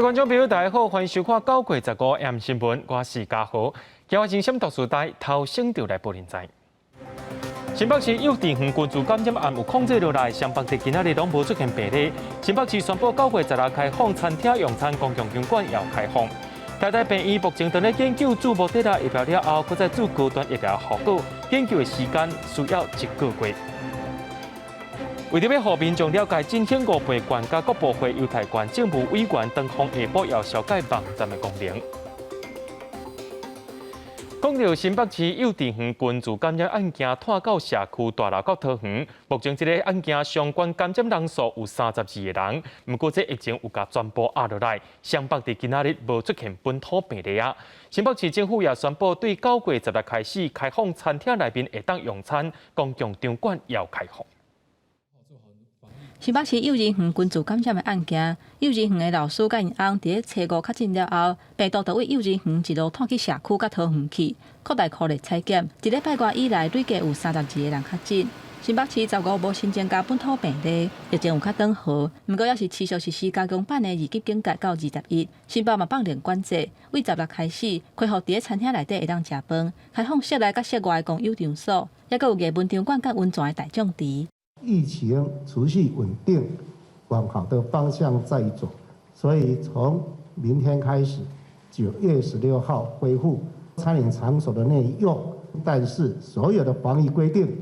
观众朋友，大家好，欢迎收看9月15 AM 新闻，我是嘉豪。今日新鲜读书台头先就来报连载。新北市幼稚园群聚感染案有控制落来，双北市今仔日拢无出现病例。新北市宣布9月16日开放餐厅用餐，公共场馆也开放。台大病院目前正在研究注莫德纳疫苗了后，搁再注高端疫苗效果，研究的时间需要1个月。为了要让民众了解真兴5倍县甲各部会由台县政务委员当方下晡要小解网站的功能。讲到新北市幼稚园群聚感染案件拖到社区大楼到桃园，目前这个案件相关感染人数有32个人，不过这疫情有甲全部压落来，双北伫今仔日无出现本土病例啊。新北市政府也宣布，对9月10日开始开放餐厅内面会当用餐，公共场馆也要开放。新北市幼儿园群聚感染的案件，幼儿园的老师甲因翁伫咧初5确诊了后，病毒就为幼儿园一路传去社区甲桃园去，扩大扩大采检，一礼拜外以来累计有32个人确诊。新北市15无新增加本土病例，疫情有较缓和，不过也是持续实施加强版的2级警戒到21。新北嘛放零管制，为10日开始，开放伫咧餐厅内底会当食饭，开放室内甲室外共有场所，也佮有艺文场馆甲温泉的大众池。疫情持续稳定，往好的方向在走，所以从明天开始，9月16号恢复餐饮场所的内用，但是所有的防疫规定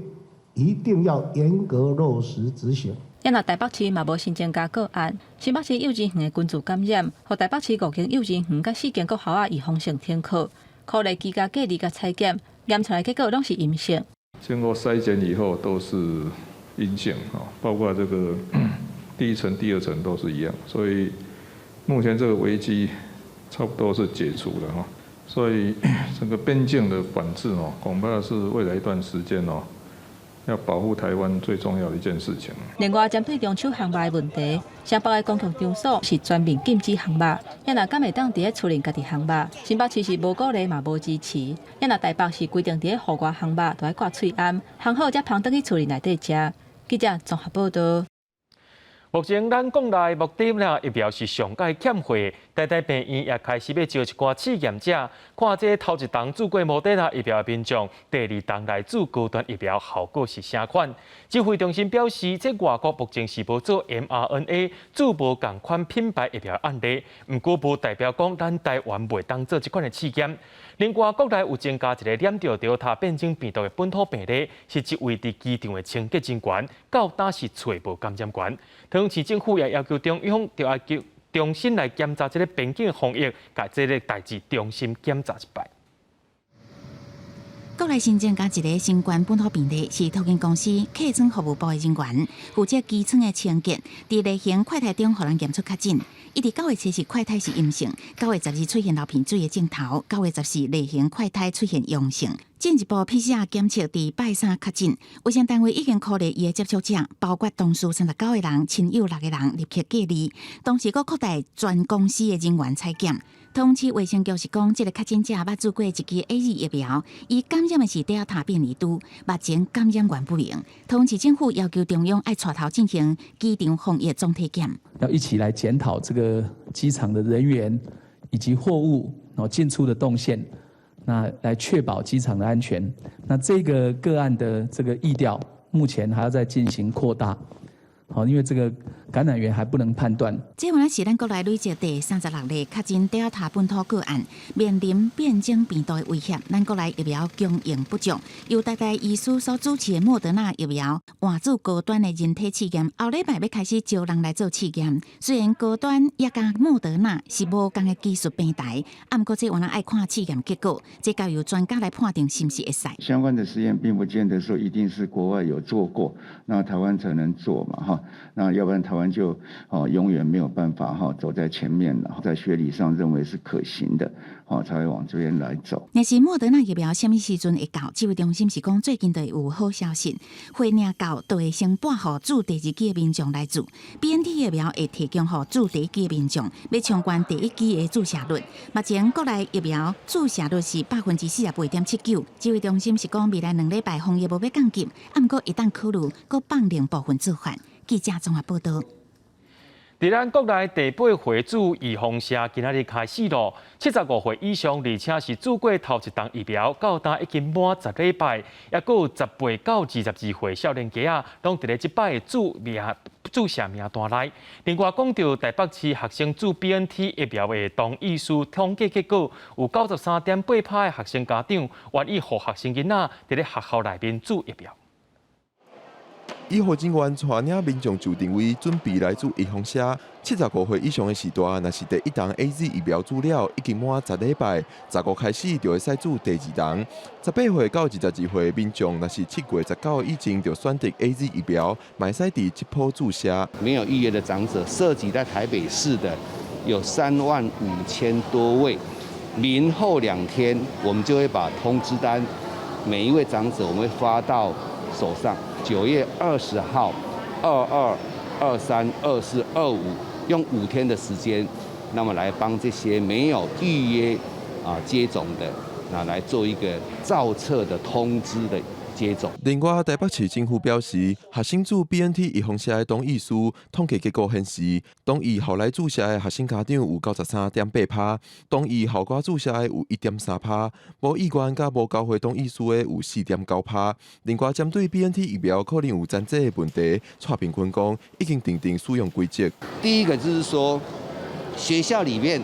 一定要严格落实执行。也若台北市嘛无新增加个案，新北市幼稚园的群聚感染，互台北市5间幼稚园甲4间国校啊预防性停课，课内居家隔离甲采检，验出来结果拢是阴性。经过筛检以后都是阴性啊，包括这个第1层、第2层都是一样，所以目前这个危机差不多是解除了哈。所以整个边境的管制哦，恐怕是未来一段时间哦，要保护台湾最重要的一件事情。另外，针对中秋航肉的问题，双北的公共场所是全面禁止航肉，也若敢会当伫咧厝内家己航肉，新北市是无鼓励嘛无支持。也若台北市规定伫咧户外航肉都要挂喙罨，烘好才放倒去厝里内底食。记者综合报道。目前咱国内目前疫苗是上届欠货，台大病院也开始要招一寡试验者，看这头一档注过莫德纳疫苗的民众，第2档来注高端疫苗效果是啥款？指挥中心表示，这外国目前是无做 mRNA 注无共款品牌疫苗案例，不过无代表讲咱台湾袂当做这款的试验。另外，国内有增加一个染到Delta变种病毒的本土病例，是一位伫机场的清洁人员，到打是揣无感染源。桃园市政府也要求中央要重新来检查这个边境防疫，甲这个代志重新检查一摆。国内新增加一个新冠本土病例，是桃园公司客舱服务部的人员，负责机舱的清洁，伫例行快筛中，互人验出确诊。伊伫9月7日快筛是阴性，9月12出现流鼻水的症头，9月14例行快筛出现阳性。进一步 PCR 检测伫拜3确诊，卫生单位已经鼓励伊的接触者，包括同事39个人、亲友6个人立刻隔离，同时佫扩大全公司的人员采检。桃园市卫生局是讲，这个确诊者捌注过1支 AZ 疫苗，伊感染的是Delta变异株，目前感染源不明。桃园市政府要求中央爱带头进行机场防疫总体检，要一起来检讨这个机场的人员以及货物进出的动线，那来确保机场的安全。那这个个案的这个疫调，目前还要再进行扩大。好，因为这个感染源还不能判断。这原来是咱国内累积第36例确诊Delta本土个案，面临变种病毒的威胁，咱国内疫苗供应不足。由台大医师所主持的莫德纳疫苗换做高端的人体试验，后礼拜要开始招人来做试验。虽然高端也甲莫德纳是无共的技术平台，不过这原来爱看试验结果，这交由专家来判定是不是会使。相关的实验并不见得说一定是国外有做过，那台湾才能做嘛哈。那要不然台湾就永远没有办法走在前面了，在学理上认为是可行的，才会往这边来走。但是莫德纳疫苗什么时阵会到？指挥中心是讲最近就有好消息，会领到就会先拨予注第2剂的民众来注 ，BNT 疫苗会提供予注第1剂的民众，要冲关第1剂的注射率。目前国内疫苗注射率是48.79%，指挥中心是讲未来2礼拜防疫无要降级，不过一旦考虑，搁放另部分做法。记者综合报道。伫咱国内第8回注预防射今仔日开始咯，75岁以上而且是注过头一档疫苗，到今已经满10礼拜，也佫有18到22岁少年家啊，拢伫咧即摆注射名单内。另外讲到台北市学生注 BNT 疫苗的同意书统计结果，有93.8%的学生家长愿意互学生囡仔伫咧学校内面注疫苗。医护人员带领民众就定位准备来注预防针。75岁以上的时代，若是第1档 AZ 疫苗注了已经满10礼拜，15开始就会使注第2档。18岁到22岁的民众，若是7月19以前就选择 AZ 疫苗，买使伫这波注射。没有预约的长者，涉及在台北市的有35000多位。明后2天，我们就会把通知单，每一位长者我们会发到手上。9月20号、22、23、24、25，用5天的时间，那么来帮这些没有预约接种的，那来做一个造册的通知的接种。另外，台北市政府表示，学生注 BNT 预防针的同意书统计结果显示，同意后来注射的学生家长有93.8%，同意后挂注射的有1.3%，无意愿甲无交回同意书的有4.9%。另外，针对 BNT 疫苗可能有残疾的问题，蔡平坤讲已经订定使用规则。第一个就是说，学校里面，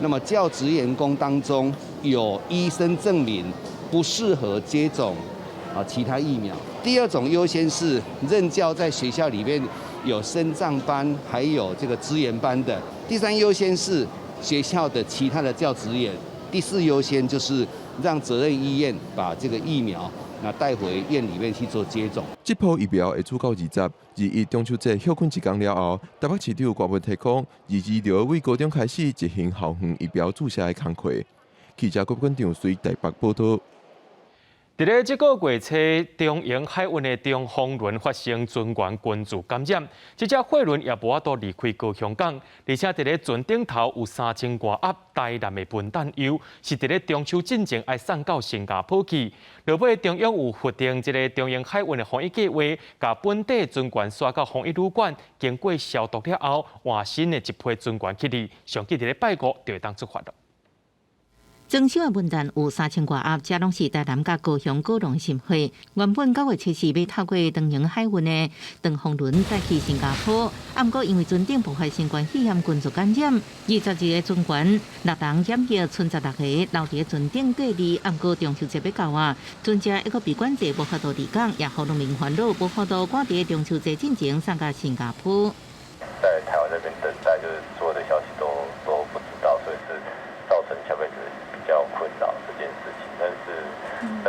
那么教职员工当中有医生证明不适合接种其他疫苗。第二种优先是任教在学校里面有身障班，还有这个支援班的。第3优先是学校的其他的教职员。第4优先就是让责任医院把这个疫苗带回院里面去做接种。这波疫苗会注到2021中秋节休困1天了后，台北市长郭文提供22就为高中开始执行校园疫苗注射的工作。记者郭军长随台北报道。伫咧这个月初，中营海运的中丰轮发生船员群聚感染，这只货轮也无法度离开高雄港，而且伫咧船顶头有3000多盒台南的笨蛋油，是伫咧中秋进前爱送到新加坡去。落尾中央有核定这个中营海运的防疫计划，甲本地船员刷到防疫旅馆，经过消毒了后，换新的一批船员去哩，上计伫咧拜5就会当出发了。装修的笨蛋有3000多盒，这拢是台南甲高雄高龙新货。原本9月7日要透过长营海运的长丰轮载去新加坡，不过因为船顶爆发新冠肺炎群组感染，22个船员6人染疫，剩16个留伫船顶过日。不过中秋节要到啊，船只一个闭关节无法度离港，也好农民烦恼，无法度赶伫中秋节进前送到新加坡。在台湾这边等待，就是所有的消息都不知道，所以是造成消费者比较困扰这件事情。但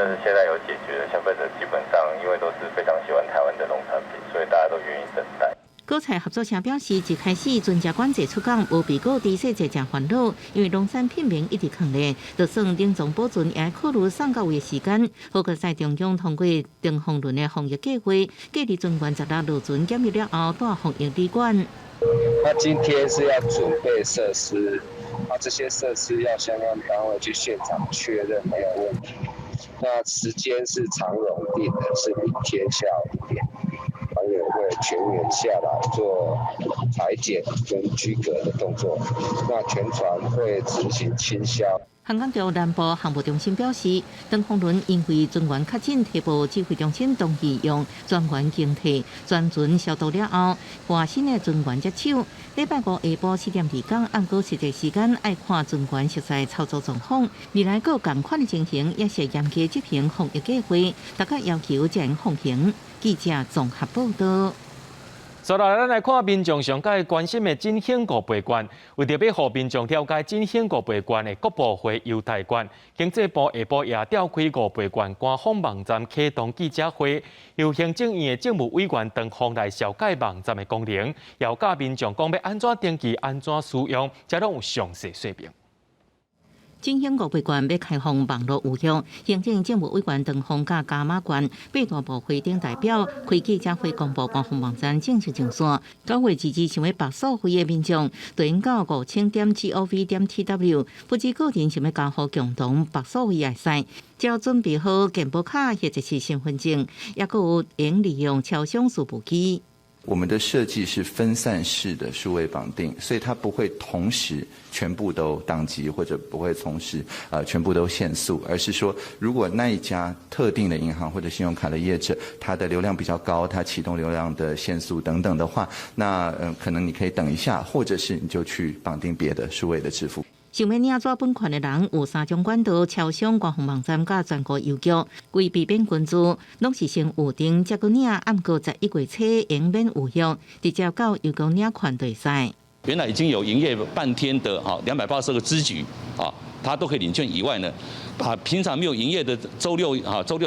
是现在有解决了，消费者基本上因为都是非常喜欢台湾的农产品，所以大家都愿意等待。果菜合作社表示，一开始船只管制出港，无比过低细节真烦恼，因为农产品名一直抗咧，就算冷藏保存，也要考虑送到位的时间。好在在中央通过长丰轮的防疫计划，隔离船员16落船检疫了后，到防疫旅馆。那今天是要准备设施，这些设施要相关单位去现场确认没有问题。那时间是长荣定的，是明天下午5点。船员会全员下来做裁剪跟居隔的动作，那全船会执行清消。航港局南部航务中心表示，长丰轮因为船员确诊，提报指挥中心同意用专员经替全船消毒了后，换新的船员接手。礼拜5下晡4点离港，按过实际时间爱看船员实在操作状况。未来各同款的情形，也是严格执行防疫计划，大家要求才能放行。记者综合报道。接下来，咱来看民众上界关心的振兴五倍券。为着要让民众了解振兴五倍券的各部会优待券，经济部下晡也召开五倍券官方网站启动记者会，由行政院的政务委员陈宏来了解网站的功能，要教民众讲要安怎登记、安怎使用，才拢有详细说明。振兴五倍券要开放网络有用，行政政务委员陈宏甲加码券8大部会等代表开记者会公布官方网站正式上线。9月2日想要办手续的民众，就应到5000.gov.tw。不止个人想要交互共同办手续也使，只要准备好健保卡或者是身份证，也佫有用利用超商支付机。我们的设计是分散式的数位绑定，所以它不会同时全部都宕机，或者不会同时全部都限速，而是说，如果那一家特定的银行或者信用卡的业者，它的流量比较高，它启动流量的限速等等的话，那可能你可以等一下，或者是你就去绑定别的数位的支付。想要领取本款的人有3种管道：超商、官方网站、甲全国邮局。规避免关注，拢是先预定，再搁领，暗过11月初永免有效，直接到邮局领款就使。原来已经有营业半天的280个支局它都可以领券以外呢，把平常没有营业的周六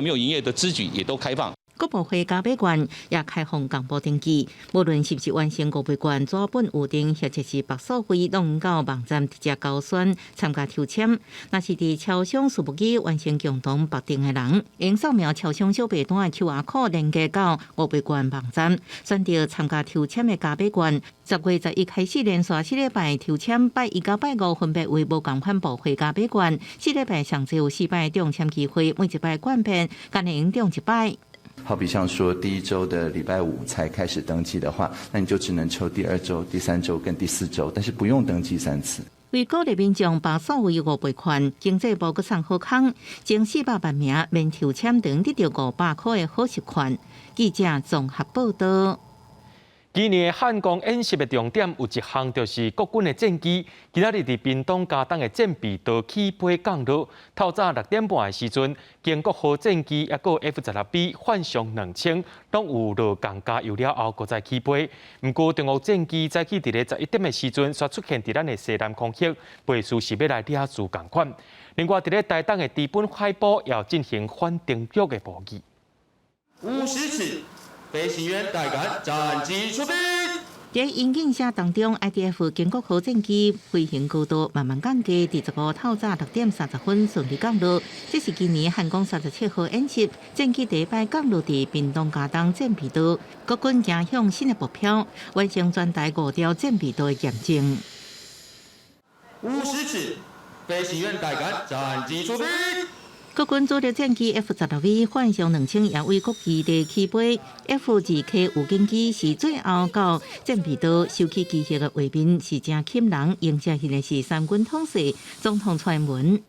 没有营业的支局也都开放。各部会加码券也开放公布登记，无论是不是完成五倍券纸本预定，或者是白数费，拢到网站直接勾选参加抽签。若是伫超商数目机完成共同绑定的人，用扫描超商小白单的 QR code 连接到五倍券网站，选择参加抽签的加码券。10月11开始连续4礼拜抽签，拜1到拜5分别为无共款部会加码券，4礼拜上只有4摆中签机会，每一摆券片仅能中1摆。好比像说第1周的礼拜5才开始登记的话，那你就只能抽第2周、第3周跟第4周，但是不用登记3次。为鼓励民众把所谓5倍券，经济部阁送好康，前400万名免抽签等得到500块的好习券。记者综合报道。今年汉光演习的重点有一项，就是国军的战机。今仔日伫屏东嘉东的战备道起飞降落，透早6点半的时阵，经国号战机也个 F-16B 幻象2000，拢有落降加油了后，搁再起飞。不过中国战机早起伫咧11点的时阵，却出现伫咱的西南空域，背书是要来抓住共款。另外，伫咧台东的基本海堡也进行反登陆的模拟。50尺。飞行员带杆，战机出兵。在引擎车当中 ，IDF 经国号战机飞行高度慢慢降低，第15透早6点30分顺利降落。这是今年汉光37号演习战机第一摆降落伫屏东嘉东战备道，国军行向新的目标，完成全台5条战备道的验证。50尺，飞行员带杆，战机出兵。国军主力战机 F-16V 幻象2000也为国基地起飞 ，F-2K 无根机是最后到战备道收起机械的画面，是正吸引人。迎接现在是三军统帅总统蔡英文。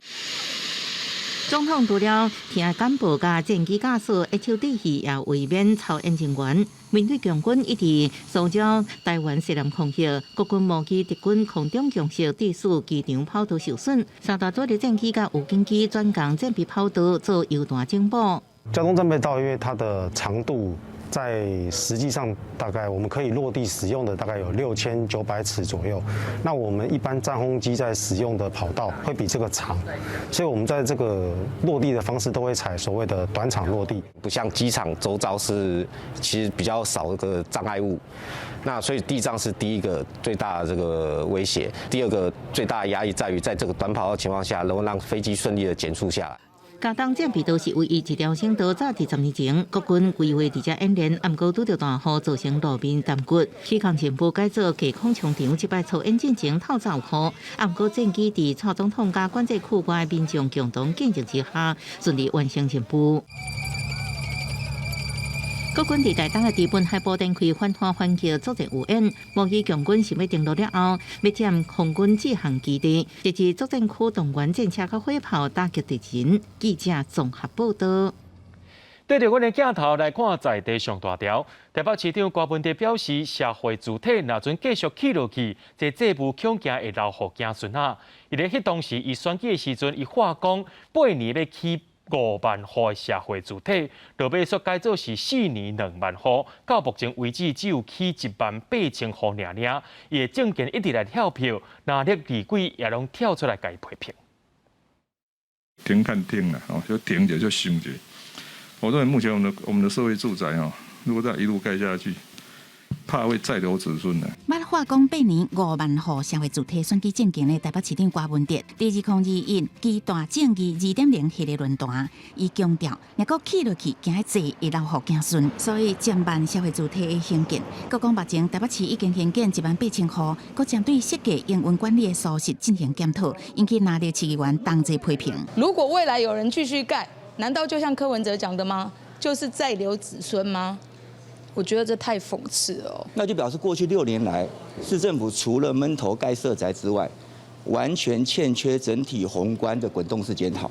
总统除了听简报甲战机驾驶 HUD 戏也为免操演人员。面对强军一直搜剿台湾西南空域，国军模拟敌军空中强袭，致使机场跑道受损。3大主力战机甲无根机转降战备跑道做油弹警报。交通战备道因为它的长度在实际上大概我们可以落地使用的大概有6900尺左右，那我们一般战轰机在使用的跑道会比这个长，所以我们在这个落地的方式都会采所谓的短场落地，不像机场周遭是其实比较少个障碍物，那所以地障是第一个最大的这个威胁，第二个最大的压力在于在这个短跑道情况下，能够让飞机顺利的减速下来。嘉东战备道是唯一一条省道，早伫10年前，国军规划伫遮演练，暗过拄着大雨造成路面耽骨。气象前部改造架空场场，即摆操演进前透早有雨，暗过战机伫蔡总统甲管制区外民众共同见证之下，顺利完成任务。国军伫台东的基本海堡展开反弹反击作战有演，模拟强军是要登陆了后，要占空军制航基地，直至作战区动员战车甲火炮打击敌人。记者综合报道。对着阮的镜头来看在地上大条，台北市长高文哲表示，社会主体若准继续起落去，这债务恐惊会留予子孙仔。伊咧迄当时，伊选举的时阵，伊话讲8年要起5万户的社会主体，落尾说改做是4年2万户，到目前为止只有起18000户尔。伊的政见一直来跳票，哪力立委也拢跳出来甲伊批评。停看停了就停着就休着。我认为目前我们的社会住宅如果再一路盖下去，怕会再留子孙了。捌话讲8年5万户社会主体选举政见的台北市长高文哲，第2021其大政绩2.0系列论坛，伊强调，若果起落去，惊济会留予子孙，所以减慢社会主体的兴建。佮讲目前台北市已经兴建18000户，佮针对设计营运管理的疏失进行检讨，引起哪里市议员同齐批评。如果未来有人继续盖，难道就像柯文哲讲的吗？就是再留子孙吗？我觉得这太讽刺了哦。那就表示过去6年来，市政府除了闷头盖社宅之外，完全欠缺整体宏观的滚动式检讨。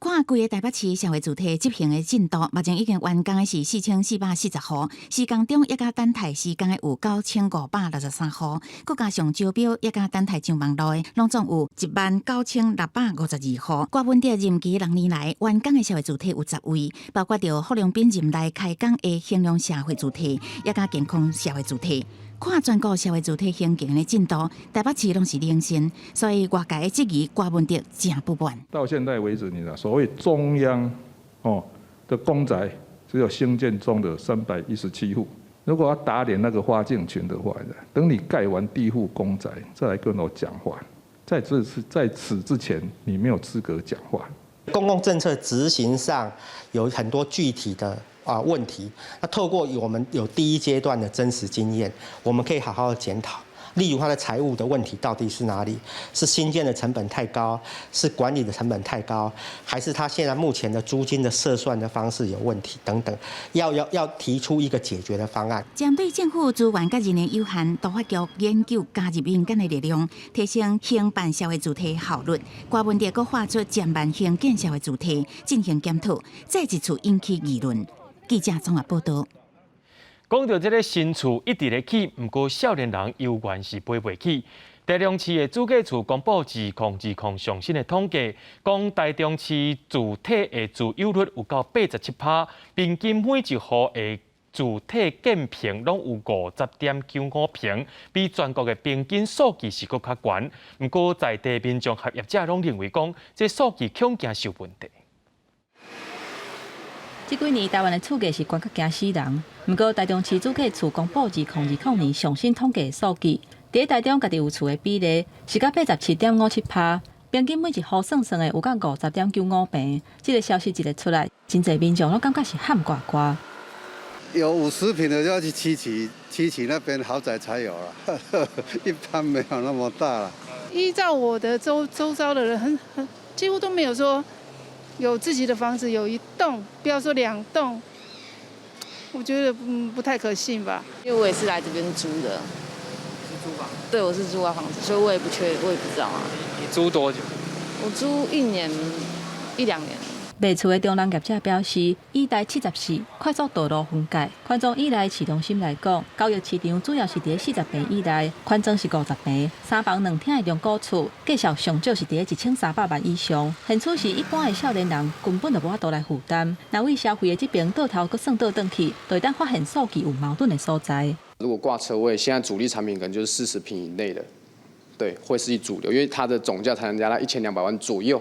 看规个台北市社会主体执行的进度，目前已经完工的是4440户，施工中一家等待施工的有9563户，佮加上招标一家等待上网路的，拢总有19652户。郭文哲任期6年来完工的社会主体有10位，包括着霍良斌任内开工的兴隆社会主体，一家健康社会主体。看全国社会主体兴建的进度，台北市拢是领先，所以外界的质疑郭文哲真不满。到现在为止，你的所谓中央的公宅只有兴建中的317户。如果要打脸那个花敬群的话，等你盖完第一户公宅，再来跟我讲话。在此之前，你没有资格讲话。公共政策执行上有很多具体的问题，那透过我们有第一阶段的真实经验，我们可以好好的检讨。例如它的财务的问题到底是哪里？是新建的成本太高，是管理的成本太高，还是它现在目前的租金的设算的方式有问题等等？要提出一个解决的方案。针对政府资源甲人力有限，都发局研究加入民间的力量，提升兴办社会主体效率。郭文哲阁画出减慢兴建社会主体进行检讨，再一次引起议论。记者综合报道。讲到这个新厝一直咧起，不过少年人犹原是买袂起。台中市的主计处公布2020上新的统计，讲台中市主体的自有率有到87%，平均每一户的主体建平拢有50.95平，比全国的平均数据是搁较悬。不过在地民众和业者拢认为讲，这数据恐惊是有问题。这几年台湾的厝价是悬到惊死人。不过台中市主计处公布2020年上新统计的数据，在台中家己有厝的比例是到87.57%，平均每一户算的有到50.95平。这个消息一出来，真侪民众都感觉是喊呱呱。有50平的就要去七期那边豪宅才有了，一般没有那么大了。依照我的周遭的人，几乎都没有说有自己的房子有1栋，不要说2栋，我觉得不太可信吧。因为我也是来这边租的。是租房？对，我是租房子，所以我也不知道啊。你租多久？我租1年1-2年。卖厝的中人业者表示，以台74快速道路分界，宽庄以内市中心来讲，交易市场主要是伫40平以内，宽庄是50平，3房2厅的中古厝，价数上少是伫1300万以上。现此是一般的少年人根本就无法度来负担。那为消费的这边倒头搁算倒转去，就会当发现数据有矛盾的所在。如果挂车位，现在主力产品可能就是40平以内的，对，会是主流，因为它的总价才能加到1200万左右。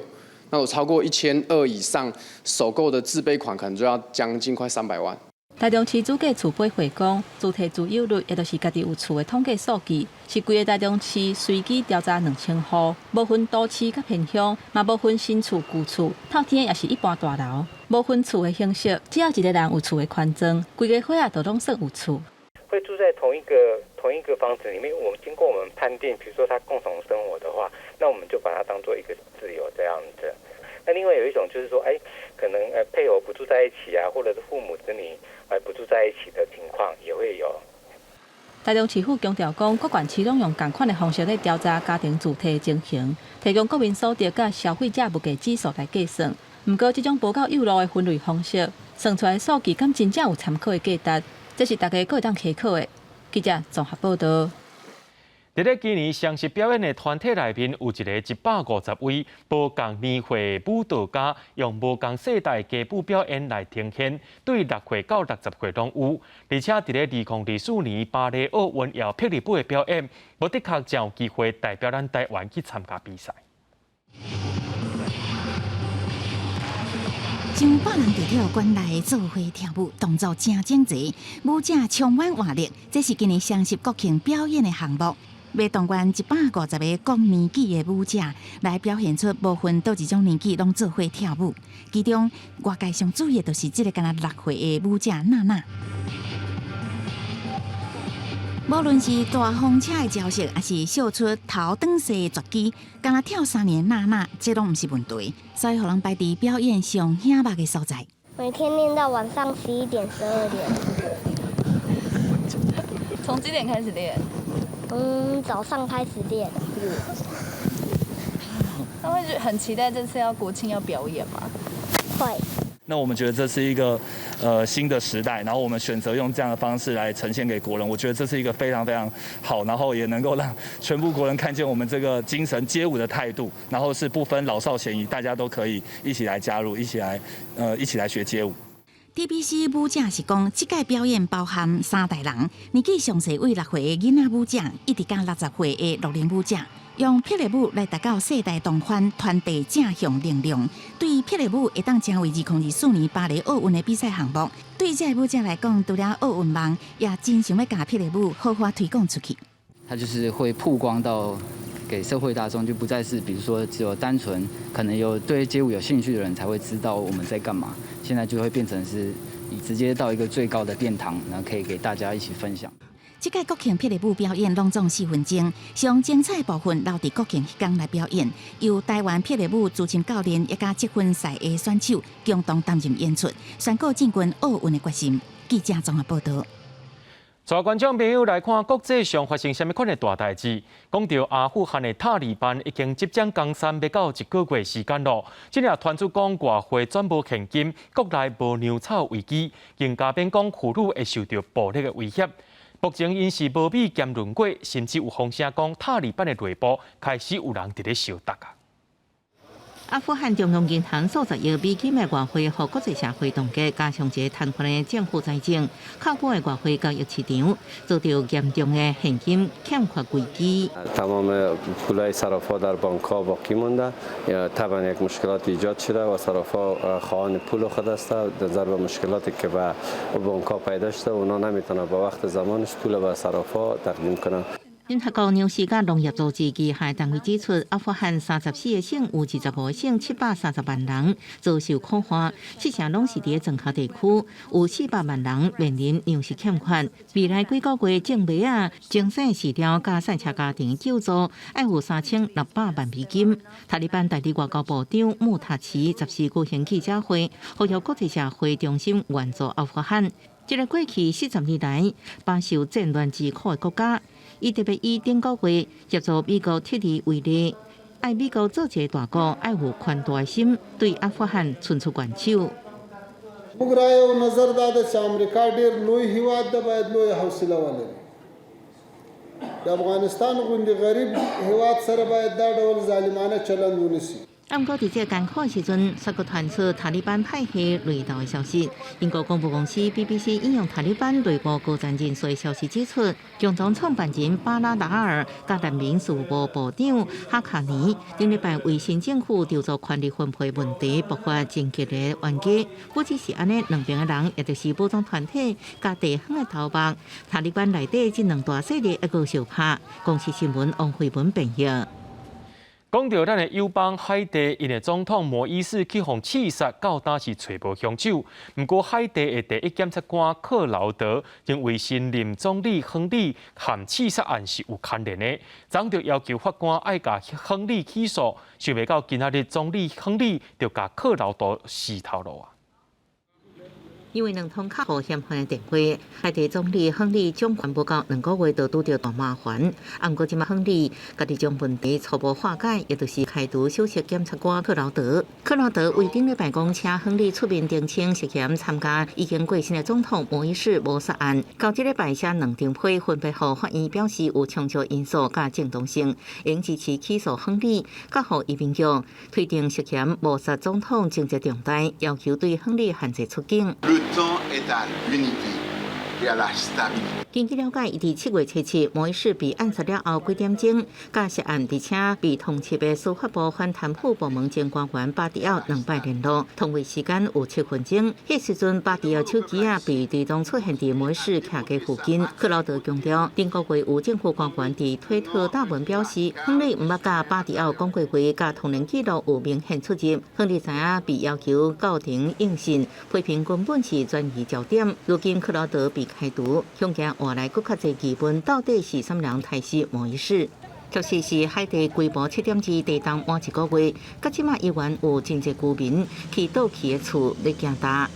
那有超过1200以上首购的自备款，可能就要将近快300万。台中市主计处回讲，主体自有率，也就是家己有厝的统计数据，是规个台中市随机调查2000户，无分都市甲偏乡，嘛无分新厝旧厝，透天也是一般大楼，无分厝的形式，只要一个人有厝的宽庄，规个伙仔都拢算有厝。会住在同一个房子里面，我们经过我们判定，比如说他共同生活的话，那我们就把它当做一个自由这样子。那另外有一种就是说，可能配偶不住在一起啊，或者是父母子女不住在一起的情况也会有。台中市府强调讲，各县市拢用同款的方式来调查家庭主体的情形，提供国民所得甲消费者物价指数来计算。不过，这种无够有路的分类方式，算出来的数据敢真正有参考的价值？这是大家各会当参考的。记者综合报道。伫咧今年双十表演的团体内面，有一个150位无共年岁舞蹈家，用无共世代的歌舞表演来呈现，对6岁到60岁拢有。而且伫咧2024年巴黎奥运要霹雳舞的表演，无的确才有机会代表咱台湾去参加比赛。上百人伫体育馆内做伙跳舞，动作真整齐，舞者充满活力。这是今年双十国庆表演的项目。要动员150个各年纪的舞者来表现出无分倒一种年纪拢做伙跳舞。其中外界上注意的就是这个敢若6岁的舞者娜娜。无论是大风车的招式，还是秀出头短细的绝技，敢若跳3年娜娜，这拢毋是问题，所以互人摆伫表演上醒目的所在。每天练到晚上11点、12点。从几点开始练？早上开始练。那会很期待这次国庆要表演吗？会。那我们觉得这是一个新的时代，然后我们选择用这样的方式来呈现给国人，我觉得这是一个非常非常好，然后也能够让全部国人看见我们这个精神街舞的态度，然后是不分老少咸宜，大家都可以一起来加入，一起来学街舞。TBC 舞者是讲，这届表演包含3代人，年纪上细为6岁的囡仔舞者，一直到60岁的老龄舞者。用霹雳舞来达到世代同欢、传递正向能量。对于霹雳舞会当成为2024年巴黎奥运的比赛项目，对这舞者来讲，除了奥运梦，也真想要把霹雳舞好好推广出去。它就是会曝光到给社会大众，就不再是比如说只有单纯可能有对街舞有兴趣的人才会知道我们在干嘛，现在就会变成是直接到一个最高的殿堂，然后可以给大家一起分享。这届国庆霹雳舞表演隆重4分钟，上精彩部分留伫国庆迄天来表演，由台湾霹雳舞资深教练一家积分赛的选手共同担任演出，宣告进军奥运的决心。记者综合报道。带观众朋友来看国际上发生什么款的大代志。讲到阿富汗的塔利班已经集中江山要到1个月时间咯，今日传出讲外汇转无现金，国内无粮草危机，更加变讲妇女会受到暴力的威胁。目前因是无比兼论过，甚至有风声讲塔利班的内部开始有人伫咧烧杀啊。阿富汗中央银行数十亿美金的外汇，和国际社会冻结，加上一个瘫痪的政府财政，靠谱的外汇交易市场遭到严重的现金欠缺危机。تمام پولای صرافا در بانک‌ها باقی مونده. طبعا یک مشکلات ایجاد شده و صرافا خواهان پول خود است. نظر به مشکلاتی که به بانک‌ها پیدا شده، اونا نمیتونن به وقت زمانش پول به صرافا تقدیم کنن. 联合国粮食甲农业组织机械单位指出，阿富汗34个省有25个省730万人遭受苦旱，7成拢是伫庄稼地区，有400万人面临粮食欠缺。未来几个月，种麦啊、精选饲料甲赛车家庭救助要有3600万美金。塔利班代理外交部长穆塔奇14举行记者会，呼吁国际社会重新援助阿富汗。这个过去40年来饱受战乱之苦的国家。伊特别以顶个月协助美国撤离为例，爱美国做一个大国，爱有宽大的心，对阿富汗伸出援手。موږ رايو نظر دا د امریکا ډېر لوی هیواد د باید لوی حوصله ولري. د افغانستان غوندې غریب هیواد سره باید دا ډول ظالمانه چلند ونیسي. 不过，在这艰苦的时阵，萨国传出塔利班派系内斗的消息。英国广播公司 BBC 引用塔利班内部高层人士的消息指出，共同创办人巴拉达尔甲人民事务部长哈卡尼顶礼拜为新政府调查权力分配问题爆发紧急的冤家。不只是安尼，两边的人，也就是武装团体甲地方的头目，塔利班内底这两大势力一个相拍。公司新闻王慧文评论。讲到咱的友邦海地，因的总统摩伊士去互刺杀，到今是找无凶手。不过海地的第一检察官克劳德认为新任总理亨利和刺杀案是有牵连的，早就要求法官爱甲亨利起诉，想袂到今仔日总理亨利就甲克劳德死头路啊！因为两通较互嫌犯的电话，海地总理亨利总管不到2个月就拄到大麻烦。不过，即马亨利家己将问题初步化解，也就是开除首席检察官克劳德。克劳德为顶礼拜讲，请亨利出面澄清涉嫌参加已经过身的总统摩伊士谋杀案。到即礼拜写2张批，分别互法院表示有充足因素甲正当性，应支持起诉亨利，甲互移民局推定涉嫌谋杀总统情节重大，要求对亨利限制出境。根据了解，伊伫7月7日，摩伊士被暗杀了后几点钟，甲涉案而且被通缉的司法部反贪腐部门前官员巴迪奥2摆联络，通话时间有7分钟。迄时阵，巴迪奥手机被追踪出现伫摩伊士徛家附近。克劳德强调，顶个月有政府官员伫推特大文表示，亨利毋捌甲巴迪奥讲过话，甲通联记录有明显出入。亨利知影被要求到庭应讯，批评根本是转移焦点。如今克劳德被开除，恐惊换来更较侪疑问，到底是什么人杀死摩伊士？确实是海地规模7.2地震满1个月，到即马依然有真侪居民去倒去的厝咧惊大。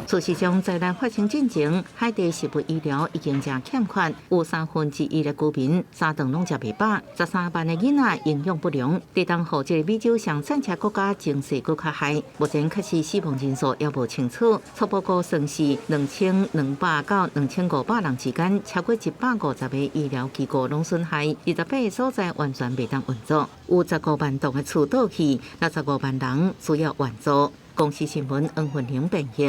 事实上，在咱发生进前，海地食物医疗已经正欠缺，有1/3的居民3顿拢食袂饱，13万的囡仔营养不良，抵当互这个美洲上产车国家情势搁较害。目前确实死亡人数也无清楚，初步估算是2200到2500人之间，超过150个医疗机构拢损害，28个所在完全袂当运作，有15万栋的厝倒去，65万人需要援助。公司新闻黄文玲编译。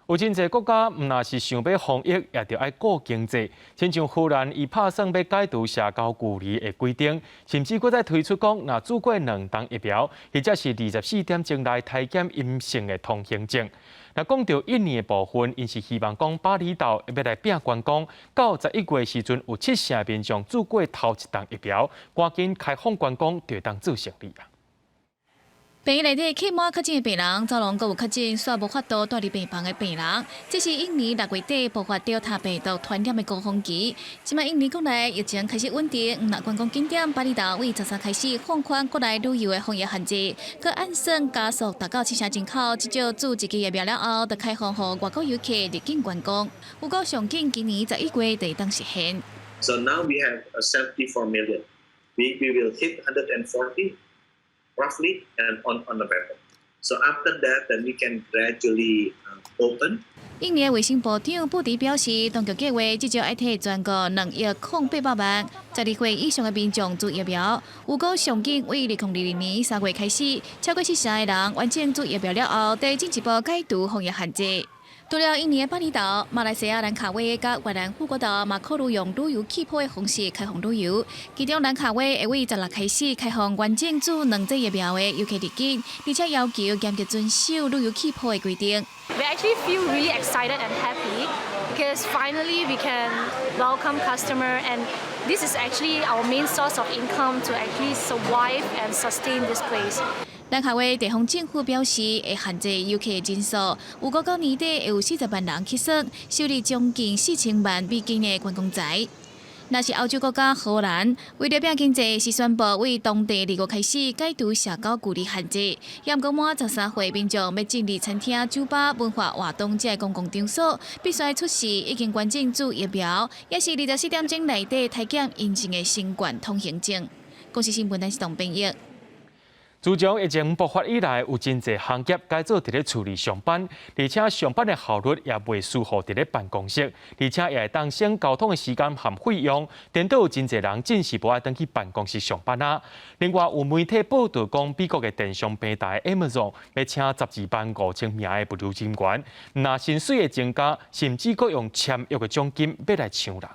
有真侪国家毋若是想要防疫，也着爱顾经济。亲像荷兰，伊拍算要解除社交距离的规定，甚至搁再推出讲，若做过2档疫苗，或者是24点钟内体检阴性的通行证。若讲到印尼的部分，因是希望讲巴厘岛要来拼观光，到11月时阵有70%民众做过头1档疫苗，赶紧开放观光就当做胜利啊！病院内底客满确诊的病人，早龙阁有确诊煞无法度带入病房的病人。这是印尼6月底爆发Delta病毒传染的高峰期。即摆印尼国内疫情开始稳定，若观光景点巴厘岛为13开始放宽国内旅游的防疫限制，佮按算加速达到70%人口，至少做1剂疫苗了后，就开放予外国游客入境观光。不过上紧今年11月就当实现。So now we have 74 million. We will hit 140. Roughly and on the level. So after that, then we can gradually open. 印尼卫生部长布迪表示，当局计划至少要替全国2.8万12岁以上的民众做疫苗。有讲上紧为2020年3月开始，超过70%的人完整做疫苗了后，再进一步解除防疫限制。除了印尼的巴厘岛、马来西亚兰卡威甲越南富国岛嘛考虑用旅游气泡的方式开放旅游。其中兰卡威会为16开始开放完整做2剂疫苗的游客入境，而且要求严格遵守旅游气泡的规定。We actually feel really excited and happy because finally we can welcome customer and this is actually our main source of income to actually survive and sustain this place. 兰卡威地方政府表示，会限制游客的人数，有估到年底会有40万人去说，收入将近4000万美金的观光财。那是欧洲国家荷兰，为了拼经济，是宣布为当地2月开始解除社交距离限制，也讲满13岁民众要进入餐厅、酒吧、文化活动这公共场所，必须出示已经完整做疫苗，也是24点钟内底体检阴性的新冠通行证。公司新闻台是董编译。自从疫情爆发以来，有真侪行业改做伫咧厝里上班，而且上班的效率也袂输乎伫咧办公室，而且也会当省交通的时间和费用。颠倒有真侪人真是无爱登去办公室上班啊。另外有媒体报道讲，美国的电商平台 Amazon 要请125000名的物流人员，若薪水的增加，甚至阁用签约的奖金要来抢人。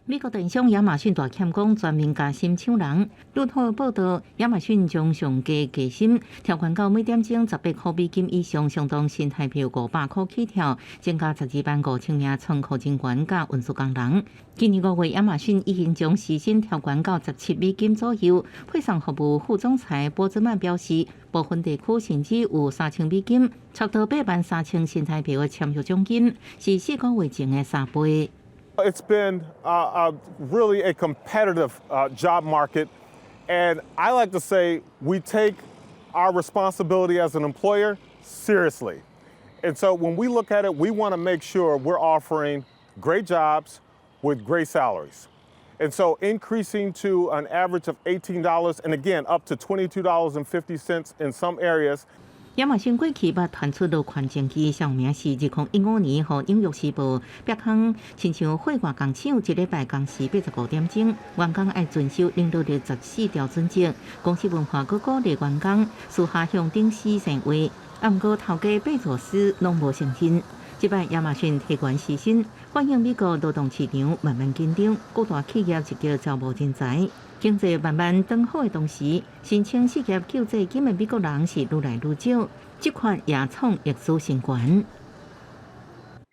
美国电商亚马逊大欠工全面加薪抢人。路透报道，亚马逊将上加加薪调悬到每点钟18块美金以上，相当新台币500块起跳，增加125000名仓库人员甲运输工人。今年5月，亚马逊已经将时薪调悬到17美金左右。配送服务副总裁波兹曼表示，部分地区甚至有3000美金，差不多83000新台币的签约奖金，是4个月前的3倍。It's been really a competitive job market, and I like to say we take our responsibility as an employer seriously. And so when we look at it, we want to make sure we're offering great jobs with great salaries. And so increasing to an average of $18 and again up to $22.50 in some areas. 亚马逊过去捌传出落款证据，上名是2015年，和《纽约时报》标刊，亲像户外工厂一礼拜工时85点钟，员工爱遵守领导的14条准则。公司文化鼓励员工私下向顶司成话，啊，毋过头家贝佐斯拢无承认。即摆亚马逊提悬时薪，反映美国劳动市场慢慢紧张，各大企业一叫招募人才。经济慢慢转好的同时，申请失业救济金的美国人是愈来愈少，这款也创历史新高。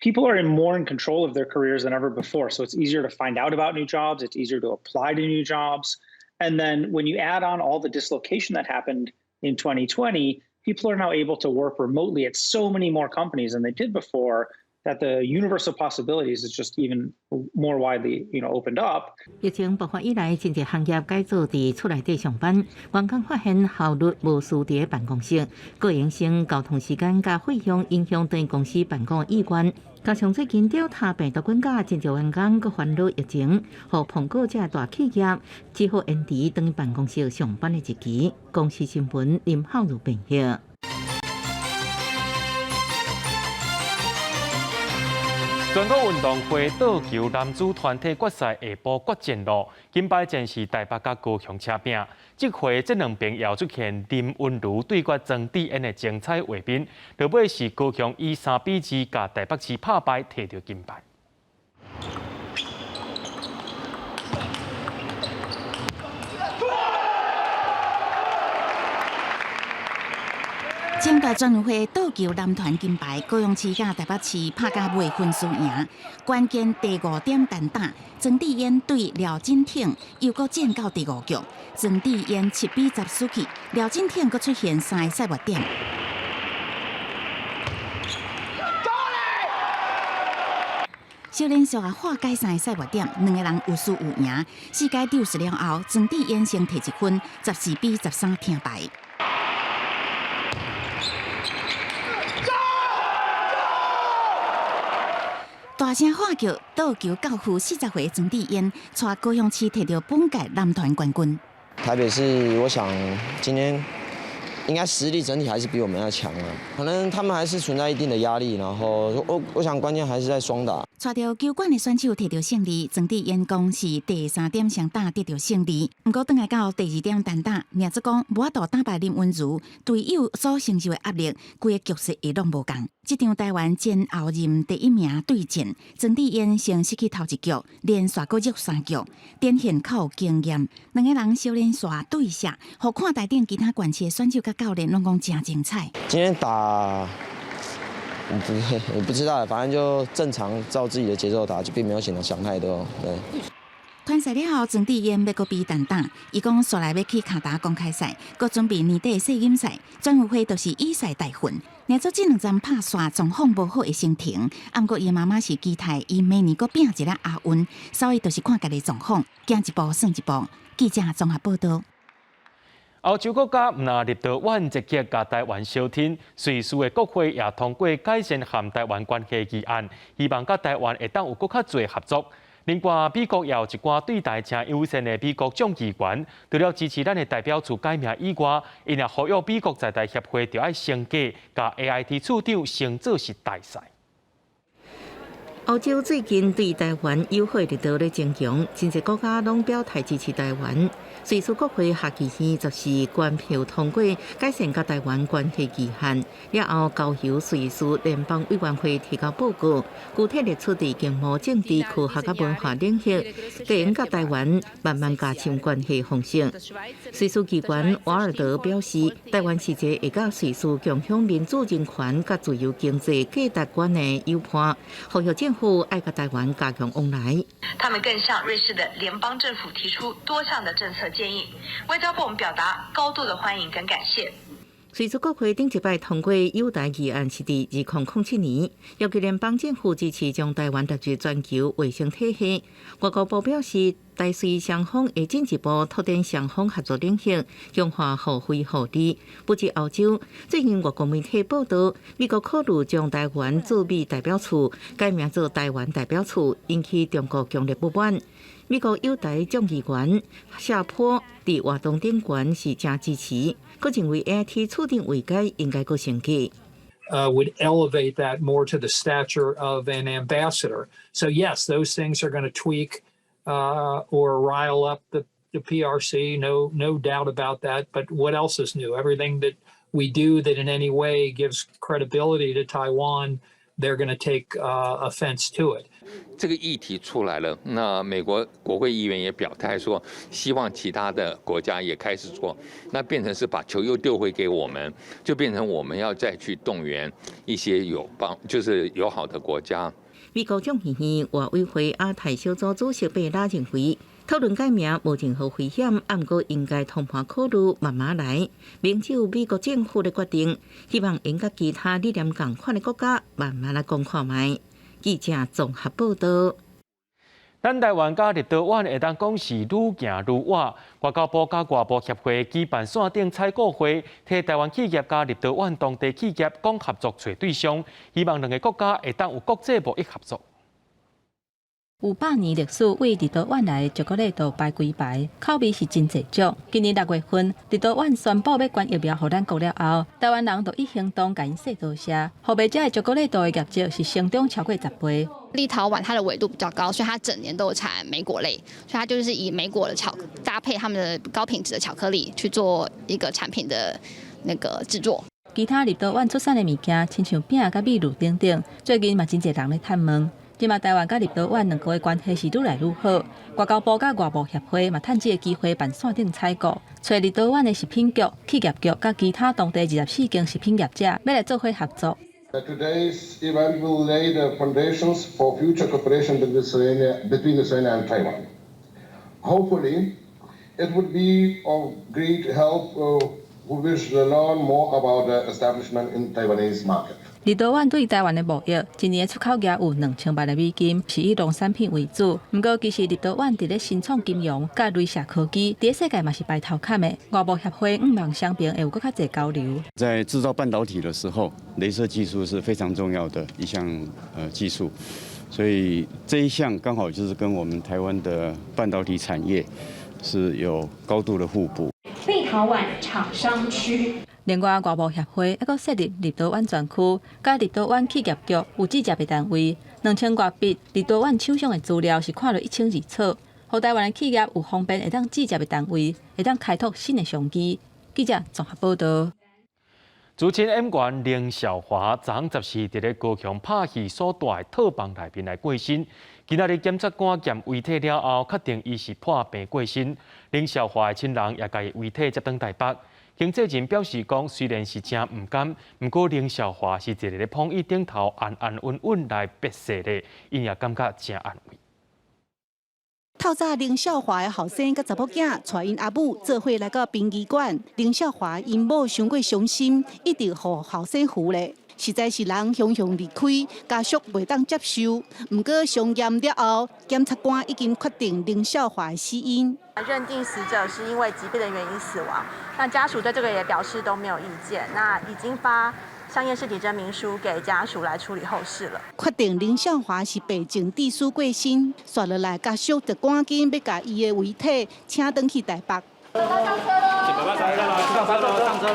People are more in control of their careers than ever before, so it's easier to find out about new jobs, it's easier to apply to new jobs. And then when you add on all the dislocation that happened in 2020, people are now able to work remotely at so many more companies than they did before, that the universe of possibilities is just even more widely, opened up. 疫情爆发以来，真侪行业改做伫厝内底上班，员工发现效率无输伫办公室，个人性、交通时间甲费用影响对公司办公意愿。加上最近调查病毒滚价，真侪员工佮烦恼疫情，互碰过这大企业只好延迟等办公室上班的日期。公司新闻林浩如编译。全国运动会倒球男子团体决赛下晡决战路，金牌战是台北甲高雄车拼。这回这两边又出现林昀儒对决曾智嫣的精彩画面，落尾是高雄以3-2甲台北市拍败，摕到金牌。正大全运会倒球男团金牌，高雄市甲台北市拍甲未分输赢。关键第5点单打，曾智嫣对廖金挺又搁战到第5局，曾智嫣7-10输去，廖金挺搁出现3个赛末点。小连续化解3个赛末点，2个人有输有赢。4界丢失了后，曾智嫣先摕1分，14-13听牌。大声喊叫，倒球教父40岁曾智嫣，带高雄市摕到本届男团冠军。台北市，我想今天应该实力整体还是比我们要强啊，可能他们还是存在一定的压力，然后我想关键还是在双打。带着球馆的选手摕到胜利，曾智嫣讲是第3点双打得到胜利。不过，转来到第2点单打，命则讲无法度打败林昀儒，队友所承受的压力，规个局势会拢无共。这场台湾前后任第1名对阵，曾智嫣先失去头1局，连续搁入3局，展现较有经验。2个人小连续对下，互看台顶其他县市的选手甲教练拢讲真精彩。今天打。我不知道，反正就正常照自己的节奏打，就并没有想太多。对。团赛了后，曾智嫣要搁比单打，伊讲煞来要去卡达公开赛，搁准备年底世锦赛，全运会都是以赛代训。领做这2站拍煞状况无好会先停，不过伊的妈妈是期待伊明年搁拼一个亚运，所以就是看家己状况，行一步算一步。记者综合报道。欧洲国家纳入到阮积极甲台湾相挺，瑞士的国会也通过改善和台湾关系议案，希望甲台湾会当有更较侪合作。另外，美国也有一寡对台真友善的美国众议员，除了支持咱的代表处改名以外，因也呼吁美国在台协会就要升价，甲 AIT 处长升做是大赛。欧洲最近对台湾友好力度咧增强，真侪国家拢表态支持台湾。瑞士国会下期天就是关票通过改善甲台湾关系议案，了后交由瑞士联邦委员会提交报告，具体列出伫经贸、政治、科学甲文化领域，对应甲台湾慢慢加深关系方式。瑞士议员瓦尔德表示，台湾是一个会甲瑞士共享民主人权甲自由经济价值观的友伴，呼吁政府爱甲台湾加强往来。他们更向瑞士的联邦政府提出多项的政策建议，外交部我们表达高度的欢迎跟感谢。瑞士国会顶一摆通过友台议案是伫2007年，要求联邦政府支持将台湾纳入全球卫生体系。外交部表示，台瑞双方会进一步拓展双方合作领域，强化互惠互利。不止欧洲，最近外国媒体报道，美国考虑将台湾驻美代表处改名做台湾代表处，引起中国强烈不满。美国友台众议员夏普伫活动顶悬是正支持，佢认为 AIT 处长位阶应该阁升级。Would elevate that more to the stature of an ambassador. So yes, those things are going to tweak or rile up the PRC. No doubt about that. But what else is new? Everything that we do that in any way gives credibility to Taiwan, they're going to take offense to it. 这个议题出来了，那美国国会议员也表态说，希望其他的国家也开始做，那变成是把球又丢回给我们，就变成我们要再去动员一些就是友好的国家。美国众议院外委会亚太小组主席贝拉认为，讨论改名无任何危险，不过应该通盘考虑，慢慢来。明就美国政府的决定，希望应甲其他理念共款的国家慢慢来讲看卖。记者综合报道。咱台湾甲立陶宛会当讲是愈行愈远。外交部甲外部协会举办线顶采购会，替台湾企业甲立陶宛当地企业讲合作找对象，希望两个国家会当有国际贸易合作。有100年历史，为立陶宛来的巧克力豆排几排，口味是真济种。今年6月份，立陶宛宣布要关疫苗予咱国了后，台湾人就以行动甲因说多谢。后备这的巧克力豆的业绩是成长超过10倍。立陶宛它的纬度比较高，所以它整年都有产莓果类，所以它就是以莓果的搭配他们的高品质的巧克力去做一个产品的那个制作。其他立陶宛出产的物件，亲像饼甲米露等等，最近嘛真侪人咧探问。今嘛台湾甲立陶宛两国的关系是愈来愈好，外交部甲外部协会嘛趁这个机会办线顶采购，找立陶宛的食品局、企业局甲其他当地24间食品业者，要来做伙合作。Today's event will lay the foundations for future cooperation between Lithuania and Taiwan. Hopefully, it would be of great help who wish to learn more about the establishment in Taiwanese market. 立陶宛对台湾的贸易，今年的出口额有2000万的美金，是以农产品为主。不过，其实立陶宛伫咧新创金融、甲镭射科技，伫世界嘛是排头坎的。外部协会望双边会有更较侪交流。在制造半导体的时候，雷射技术是非常重要的一项技术，所以这一项刚好就是跟我们台湾的半导体产业是有高度的互补。立陶宛厂商区。另外，外部协会还佫设立立陶宛专区，甲立陶宛企业局有资接的单位，2000多笔立陶宛厂商的资料是看了1002册，互台湾的企业有方便会当资接的单位，会当开拓新的商机。记者综合报道。主持演员凌小华昨暗14伫咧高雄拍戏所住的套房内面来过身，今仔日检察官验遗体了后，确定伊是破病过身。凌小华的亲人也甲伊遗体接转台北。经纪人表示讲，虽然是真唔甘，不过凌小华是一个咧捧伊顶头安安稳稳来别世的，因也感觉真安慰。透早，凌小华的后生甲查某囝带因阿母做伙来到殡仪馆。凌小华因某伤过伤心，一直互后生扶咧。实在是人雄雄离开，家属袂当接受。不过上验了后，检察官已经确定凌小华的死因。认定死者是因为疾病的原因死亡，那家属对这个也表示都没有意见。那已经发相验尸体证明书给家属来处理后事了。确定凌小华是病情致死过身，刷落来家属就赶紧要把伊的遗体请回去台北。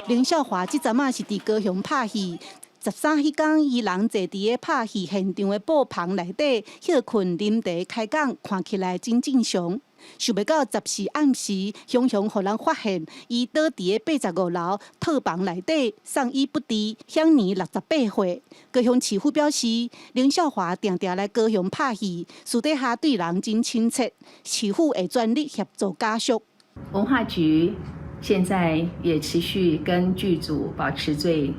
凌小华这阵啊是伫高雄拍戏。13迄天，伊人坐伫咧拍戏现场的布棚内底休困啉茶开讲，看起来真正常。想袂到14暗时，雄雄互人发现伊倒伫咧85楼套房内底，丧医不治，享年68岁。高雄市府表示，凌小华常常来高雄拍戏，私底下对人真亲切，市府会全力协助家属。文化局现在也持续跟剧组保持最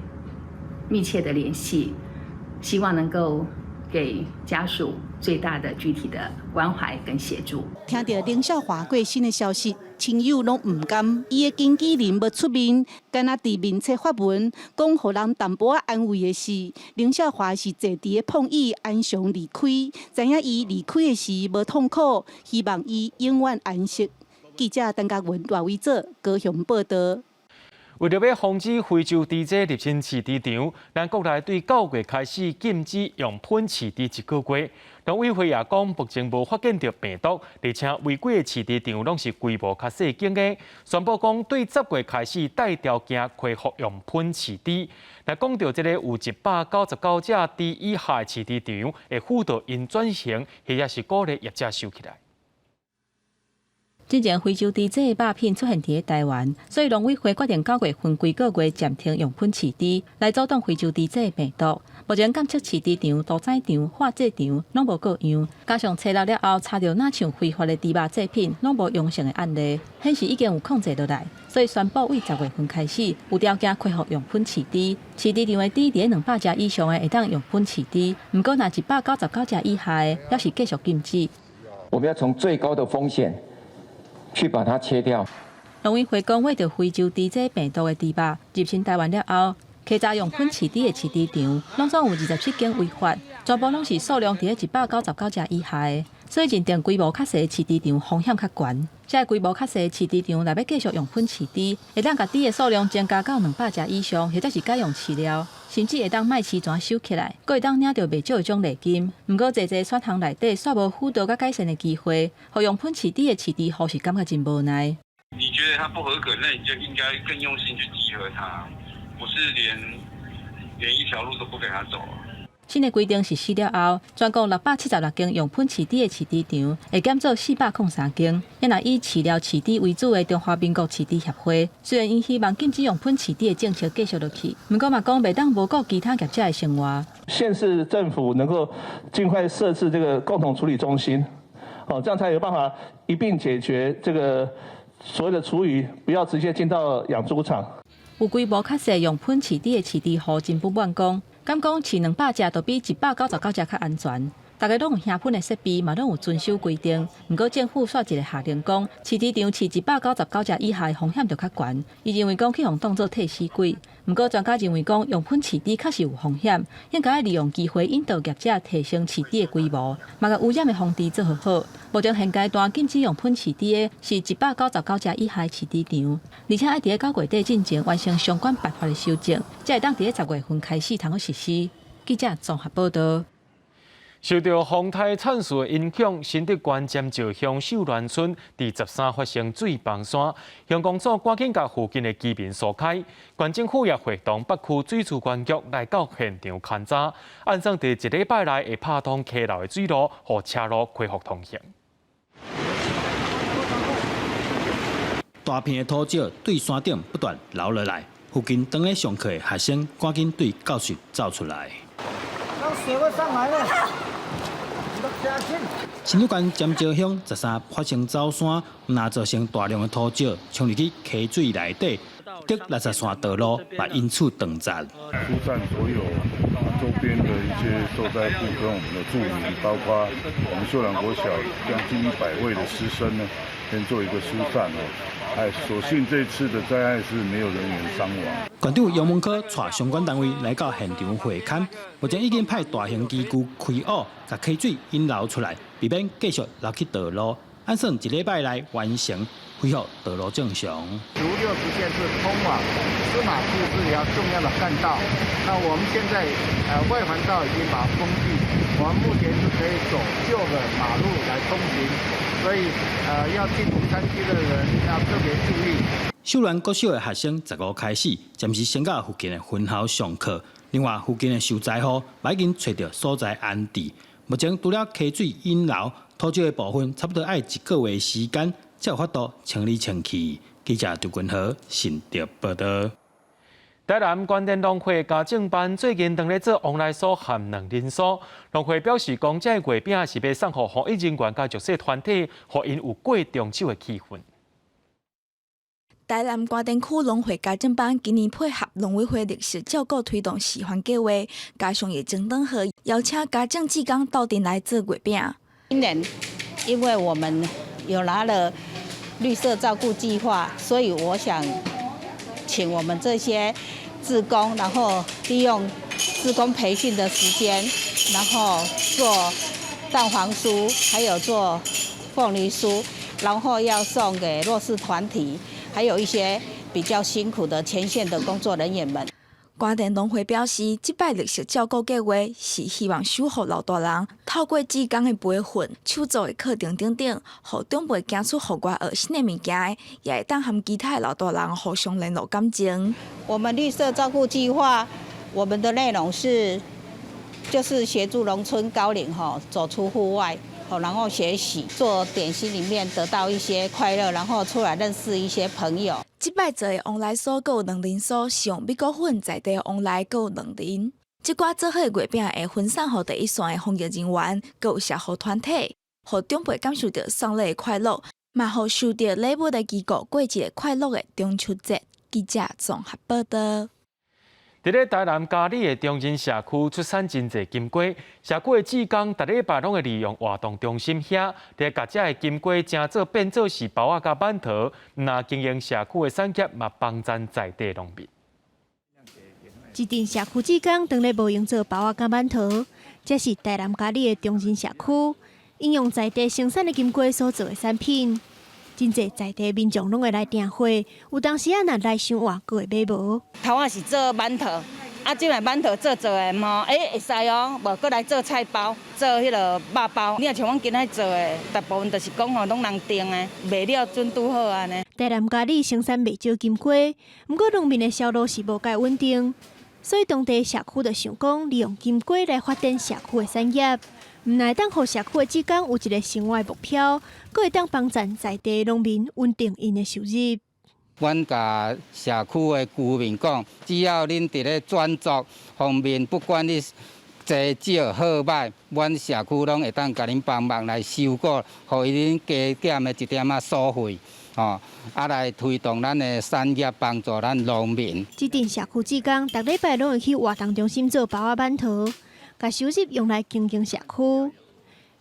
密切的联系，希望能够给家属最大的具体的关怀跟协助。听到凌小华过身的消息，亲友拢唔甘，伊的经纪人要出面，敢若伫面册发文，讲互人淡薄仔安慰的是，凌小华是坐伫的碰椅安详离开，知影伊离开的时无痛苦，希望伊永远安息。记者陈家文、赖伟做高雄报道。为了要防止非洲猪只入侵饲猪场，咱国内对9月开始禁止用喷饲猪1个月。农委会也讲，目前无发现到病毒，而且违规的饲猪场拢是规模较细间的。宣布讲，对10月开始带条件恢复用喷饲猪。来讲到这个有199只猪以下的饲猪场，会辅导因转型，也是鼓励业者收起来。之前非洲猪只的肉品出现伫台湾，所以农委会决定9月份规个月暂停用喷饲猪，来阻挡非洲猪只的病毒。目前监测饲猪场、屠宰场、化制场拢无各样，加上查到了后，查到哪像非法的猪肉制品，拢无阳性的案例，显示已经有控制落来。所以宣布为10月份开始，有条件恢复用喷饲猪。饲猪场的猪伫200只以上的会当用喷饲猪，不过若199只以下的，表示继续禁止。我们要从最高的风险去把它切掉。农委会讲，为着非洲猪只病毒的猪肉入侵台湾了后，客家用品市场的市场，拢总有27间违法，全部拢是数量伫199只以下的，所以认定规模较细的市场风险较悬。这规模较细的市场，若要继续用品市场，会当甲猪的数量增加到200只以上，或者是改用饲料，甚至会当卖饲全收起来，佫会当领到袂少的奖励金。毋过，侪选项内底煞无辅导甲改善的机会，互用品市场的市场护士感觉真无奈。你觉得它不合格，那你就应该更用心去集合它，不是连一条路都不给它走。新的规定实施了后，全国676间用品市场的市场会减做403间。也若以饲料市场为主的中华民国市场协会，虽然因希望禁止用品市场的政策继续落去，不过嘛讲袂当无顾其他业者的生活。县市政府能够尽快设置这个共同处理中心，这样才有办法一并解决这个所谓的厨余不要直接进到养猪场。有规模较细用品市场的市场户真不满讲。敢讲饲200只都比199只较安全，大家拢有香喷的设备，嘛拢有遵守规定。不过政府煞一个下令讲，市场饲199只以下的风险就较悬。伊认为讲去互当作替死鬼。不过专家认为讲，用品市场确实有风险，应该利用机会引导业者提升市场的规模，嘛甲污染的防治做好。目前现阶段禁止用品市场的是199只以下的市场，而且要伫9月底进前完成相关办法的修正，才会当伫10月份开始通去实施。记者综合报道。受到风台产事的影响，新竹县尖石乡秀峦村第13发生水崩山，乡公所赶紧甲附近的居民疏开。县政府也会同北区水资管局来到现场勘查，按算伫1礼拜内会拍通溪流的水路，互车路恢复通行。大片的土石对山顶不断流落来，附近当咧上课的学生赶紧对教室走出来。水要上来了，新竹县尖石乡13发生走山，那造成大量的土石冲入去溪水内底，得60线道路也因此断绝。疏散所有周边的一些受灾户跟我们的住民，包括我们秀峦国小将近100位的师生呢，先做一个疏散所幸这次的灾害是没有人员伤亡。县长杨文科带相关单位来到现场会勘，目前已经派大型机具开挖，把溪水引流出来，避免继续流去道路。按算1礼拜内完成，恢复道路正常。主6支线是通往司马库这条重要的干道，那我们现在外环道已经把它封闭，我们目前是可以走旧的马路来通行，所以要进山区的人要特别注意。秀峦国小的学生15开始暂时先到附近的分校上课，另外附近的受灾户已经找到所在安置。目前除了溪水引流，土石的部分差不多要1个月时间才有法度清理清气。记者杜君豪新竹报道。台南关电农会家政班最近当咧做往来所含2人所，农会表示讲，这月饼是要送予防疫人员甲弱势团体，互因有过中秋的气氛。台南关电区农会家政班今年配合农委会绿色照顾推动示范计划，加上也整顿好，邀请家政志工到店来做月饼。今年因为我们有拿了绿色照顾计划，所以我想请我们这些志工，然后利用志工培训的时间，然后做蛋黄酥，还有做凤梨酥，然后要送给弱势团体，还有一些比较辛苦的前线的工作人员们。关电农会表示，这摆绿色照顾计划是希望守护老大人，透过志工的培训、手作的课程等等，互长辈行出户外学新的物件，也会当和其他的老大人互相联络感情。我们绿色照顾计划，我们的内容就是协助农村高龄走出户外。然后学习做点心里面得到一些快乐，然后出来认识一些朋友。这摆做的往来所有2人所，是用美国粉在地往来有2人。这寡做好的月饼会分散给第一线的防疫人员，有社会团体，互长辈感受到送礼的快乐，嘛互收到礼物的机构过一个快乐的中秋节。记者综合报道。伫咧台南嘉里的中心社区出产真侪金龟，社区的志工逐礼拜拢会利用活动中心遐，伫甲遮的金龟正做变做是包仔甲馒头，那经营社区的产业嘛帮赞在地农民。一镇社区志工当日无用做包仔甲馒头，这是台南嘉义的中心社区，应用在地生产的金龟所做的产品。真侪在地民众拢会来订货，有当时若来想活，佫会买无。头仔是做馒头，即卖馒头做的毛，会使哦，无佫来做菜包，做迄落肉包。你若像阮今仔做的，大部分就是讲吼，拢人订的，卖了准拄好安尼。台南嘉义生产袂少金龟，毋过农民的销路是无介稳定，所以当地社区就想讲，利用金龟来发展社区的产业。毋但当互社区的志工有一个生活目标，佫会当帮助在地农民稳定因的收入。阮甲社区的居民讲，只要恁伫咧转作方面，不管你多少好歹，阮社区拢会当甲恁帮忙来收购，互恁加减的一点仔所费，来推动咱的产业，帮助咱农民。这镇社区志工逐礼拜拢会去活动中心做包仔馒头。把收入用来经营社区，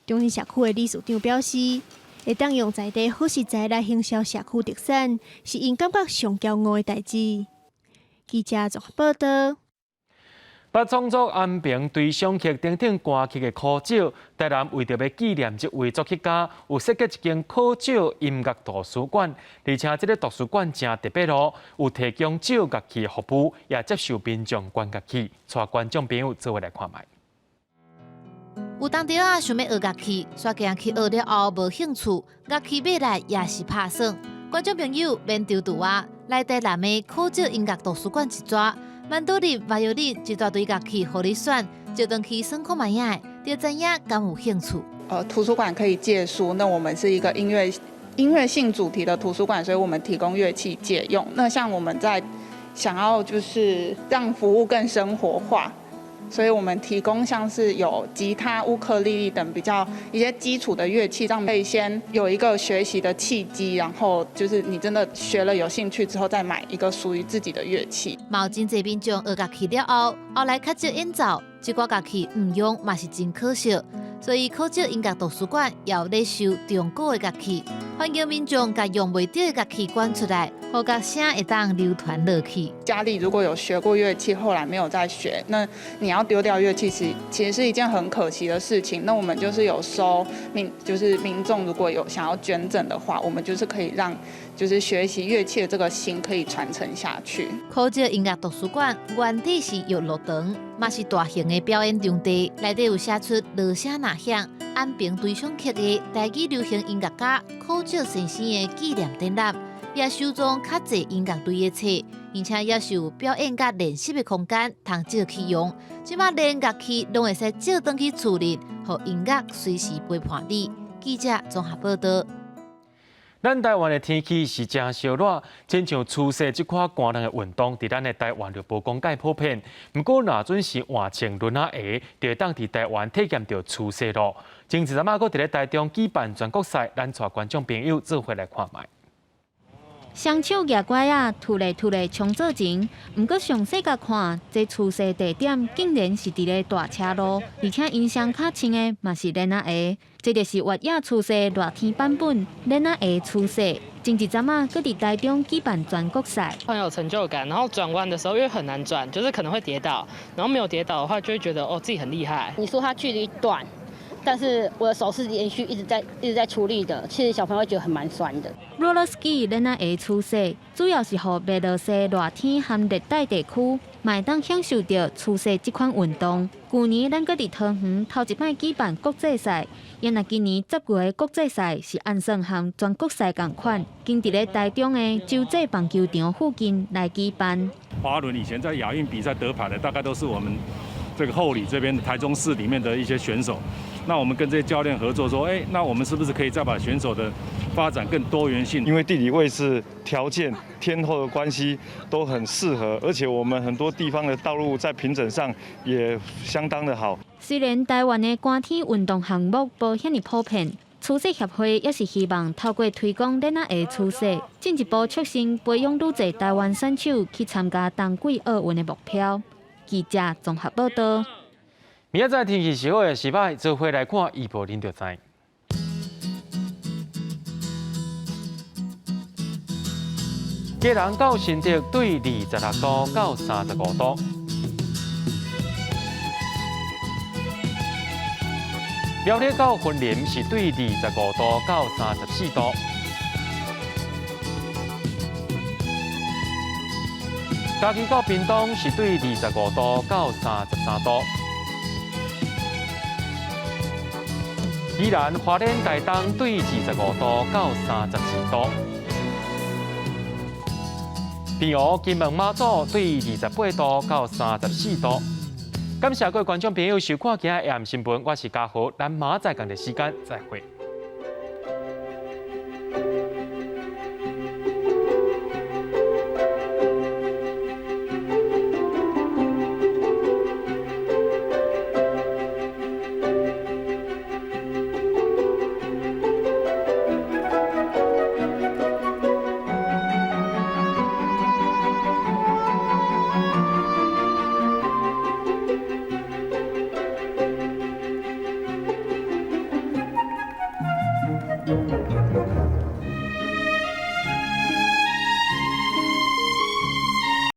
中心社区的理事长表示，会当用在地好食材来行销社区特产，是因感觉上骄傲的代志。记者综合报道。把创作安平对上曲等等歌曲的口照，台南为着要纪念这位作曲家，有设计一间口照音乐图书馆，而且这个图书馆真特别哦，有提供照乐器服务，也接受民众管乐器，带观众朋友做伙来看卖。有当地啊想要学乐器，煞惊去学了后无兴趣，乐器买来也是拍算。观众朋友免丢丢啊，来台南的口照音乐图书馆一抓，曼多林、瓦尤林一大堆乐器互你选，就当去算看卖呀，就知影敢有兴趣。图书馆可以借书，那我们是一个音乐性主题的图书馆，所以我们提供乐器借用。那像我们在想要就是让服务更生活化。所以我们提供像是有吉他、乌克丽丽等比较一些基础的乐器，让可以先有一个学习的契机，然后就是你真的学了有兴趣之后，再买一个属于自己的乐器。嘛有真侪民众学乐器了后来较少演奏，这寡乐器唔用嘛是真可惜。所以口照音乐图书馆也有咧收中古的乐器，欢迎民众甲用袂到的乐器捐出来，互乐声会当流传落去。家里如果有学过乐器，后来没有再学，那你要丢掉乐器，其实是一件很可惜的事情。那我们就是有收民众如果有想要捐赠的话，我们就是可以让就是学习乐器的这个心可以传承下去。口照音乐图书馆原地是育乐堂，嘛是大型的表演场地，内底有写出乐声呐响、安平对上曲的台语流行音乐家口照先生的纪念展览，也收藏较侪音乐类的册，而且也是有表演甲练习的空间，通借去用。即马连乐器拢会使借转去处理，互音乐随时陪伴你。记者综合报道。咱台湾的天气是真烧热，亲像初夏这款寒冷的运动，伫咱的台湾就无讲介普遍。不过，若准是换穿轮仔鞋，就会当伫台湾体验到初夏咯。前一阵仔，佫伫咧台中举办全国赛，咱带观众朋友做伙来看卖。双手举拐啊，突来冲做前，毋过详细甲看，这初夏地点竟然是伫咧大车路，而且印象较深的嘛是轮仔鞋。这就是越野初夏热天版本轮仔鞋初夏。前一阵啊，搁伫台中举办全国赛，很有成就感。然后转弯的时候，因为很难转，就是可能会跌倒，然后没有跌倒的话，就会觉得自己很厉害。你说它距离短。但是我的手是连续一直在出力的，其实小朋友会觉得很蛮酸的。Roller ski 轮仔鞋初夏，主要是予白热西热天和热带地区，卖当享受到初夏这款运动。去年咱搁伫桃园头一摆举办国际赛，因为今年10月的国际赛是按算和全国赛同款，经伫咧台中的洲际棒球场附近来举办。滑轮以前在亚运比赛得牌的，大概都是我们这个后里这边台中市里面的一些选手。那我们跟这些教练合作说，那我们是不是可以再把选手的发展更多元性？因为地理位置、条件、天候的关系都很适合，而且我们很多地方的道路在平整上也相当的好。虽然台湾的寒天运动项目无遐尼普遍，初夏协会也是希望透过推广轮仔鞋初夏，进一步促进培养愈侪台湾选手去参加冬季奥运的目标。记者综合报道。明仔载天气是好的，是歹，做伙来看预报，恁就知。基隆到新竹对26度到35度。苗栗到云林是对25度到34度。嘉义到屏东是对25度到33度。宜兰花莲台东对25度到34度。平湖金门马祖对28度到34度。感谢各位观众朋友收看今日AM新闻，我是嘉豪，咱明仔载同一时间再会。